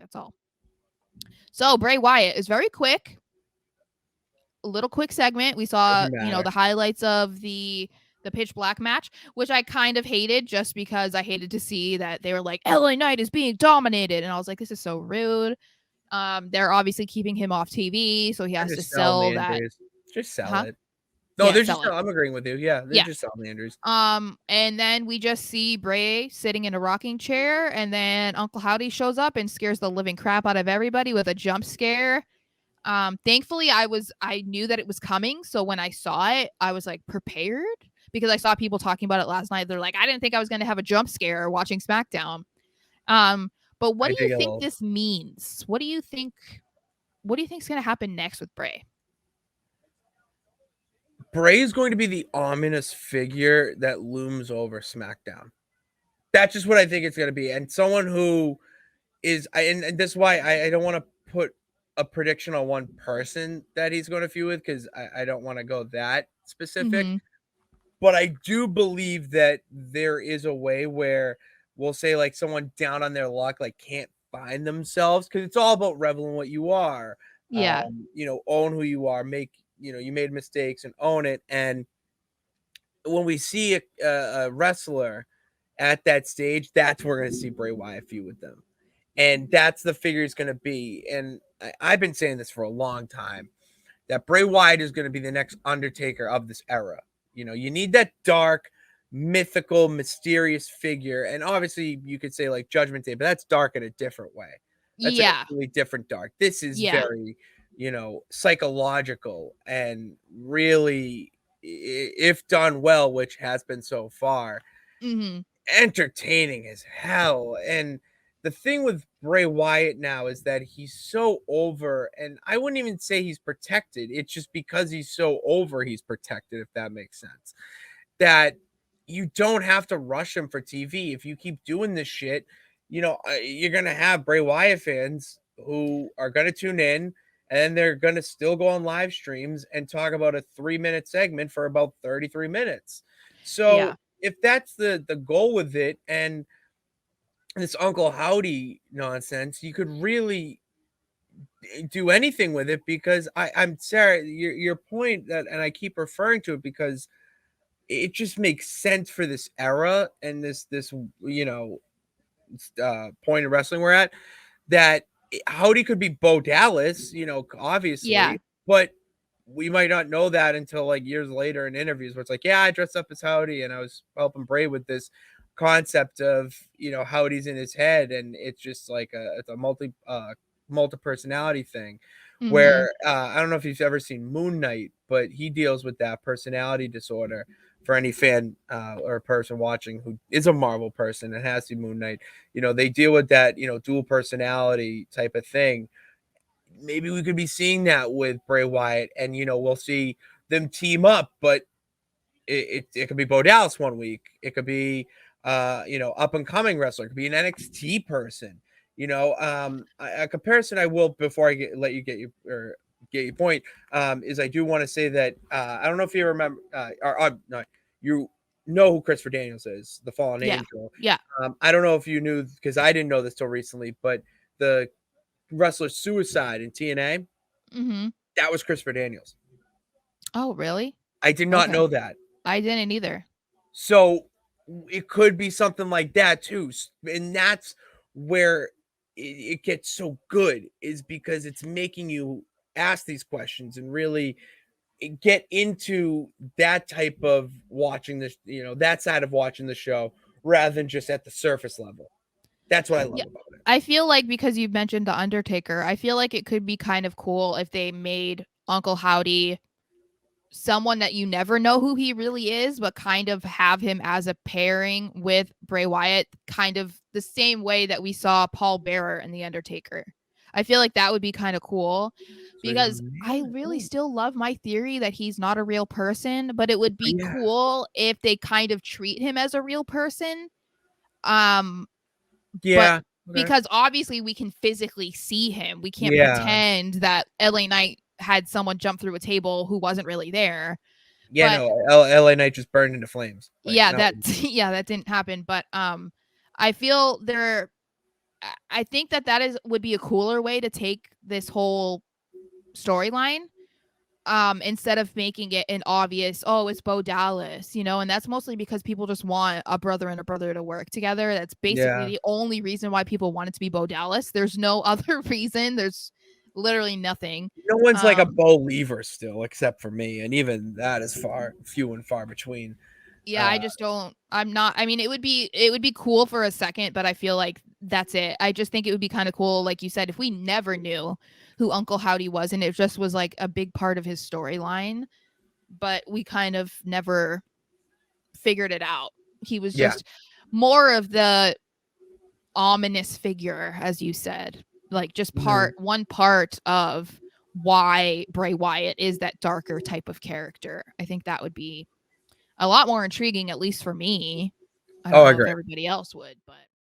That's all. So Bray Wyatt is very quick. A little quick segment. We saw, the highlights of the Pitch Black match, which I kind of hated just because I hated to see that they were like, LA Knight is being dominated. And I was like, this is so rude. They're obviously keeping him off TV, so he has to sell that. Just sell it. No, Yeah, they're just. I'm agreeing with you. Yeah, they're just selling the injuries. And then we just see Bray sitting in a rocking chair, and then Uncle Howdy shows up and scares the living crap out of everybody with a jump scare. Thankfully, I knew that it was coming, so when I saw it, I was like prepared because I saw people talking about it last night. They're like, I didn't think I was going to have a jump scare watching SmackDown. But what do you think this means? What do you think? What do you think is going to happen next with Bray? Bray is going to be the ominous figure that looms over SmackDown. That's just what I think it's going to be, and someone who is, and that's why I don't want to put a prediction on one person that he's going to feud with because I don't want to go that specific. Mm-hmm. But I do believe that there is a way where we'll say like someone down on their luck, like can't find themselves, because it's all about reveling what you are. Yeah. Own who you are, you made mistakes and own it. And when we see a wrestler at that stage, that's where we're going to see Bray Wyatt feud with them. And that's the figure it's going to be. And I've been saying this for a long time, that Bray Wyatt is going to be the next Undertaker of this era. You need that dark, mythical, mysterious figure. And obviously you could say like Judgment Day, but that's dark in a different way. That's a really different dark. This is very, psychological and really, if done well, which has been so far, entertaining as hell. And the thing with Bray Wyatt now is that he's so over, and I wouldn't even say he's protected. It's just because he's so over, he's protected, if that makes sense. That you don't have to rush him for TV. If you keep doing this shit, you're going to have Bray Wyatt fans who are going to tune in, and they're going to still go on live streams and talk about a 3-minute segment for about 33 minutes. So if that's the goal with it, and this Uncle Howdy nonsense, you could really do anything with it, because I'm Sarah, your point that, and I keep referring to it because it just makes sense for this era and this point of wrestling we're at, that Howdy could be Bo Dallas, obviously, but we might not know that until like years later in interviews where it's like, I dressed up as Howdy and I was helping Bray with this concept of Howdy's in his head, and it's just like it's a multi-personality thing, where I don't know if you've ever seen Moon Knight, but he deals with that personality disorder. For any fan or person watching who is a Marvel person and has seen Moon Knight, they deal with that dual personality type of thing. Maybe we could be seeing that with Bray Wyatt, and we'll see them team up, but it could be Bo Dallas one week, it could be up and coming wrestler, it could be an NXT person. A comparison I will, before I let you get your point, is I do want to say that I don't know if you remember, you know who Christopher Daniels is, the Fallen Angel. Yeah. I don't know if you knew, because I didn't know this till recently, but the wrestler Suicide in TNA, that was Christopher Daniels. Oh, really? I did not know that. I didn't either. So it could be something like that too, and that's where it gets so good, is because it's making you ask these questions and really get into that type of watching this, that side of watching the show, rather than just at the surface level. That's what I love about it. I feel like, because you mentioned The Undertaker, I feel like it could be kind of cool if they made Uncle Howdy someone that you never know who he really is, but kind of have him as a pairing with Bray Wyatt, kind of the same way that we saw Paul Bearer and The Undertaker. I feel like that would be kind of cool, because I really still love my theory that he's not a real person, but it would be cool if they kind of treat him as a real person. Because obviously we can physically see him. We can't pretend that LA Knight had someone jump through a table who wasn't really there. LA Knight just burned into flames. That didn't happen. But I feel I think that would be a cooler way to take this whole storyline. Instead of making it an obvious, oh, it's Bo Dallas, and that's mostly because people just want a brother and a brother to work together. That's basically Yeah. the only reason why people want it to be Bo Dallas. There's no other reason. There's literally nothing. No one's like a Bo Lever still, except for me, and even that is few and far between. Yeah, I just don't. I'm not. I mean, it would be cool for a second, but I feel like that's it. I just think it would be kind of cool, like you said, if we never knew who Uncle Howdy was, and it just was like a big part of his storyline, but we kind of never figured it out. He was just more of the ominous figure, as you said, like just one part of why Bray Wyatt is that darker type of character. I think that would be a lot more intriguing, at least for me. I don't know if everybody else would, but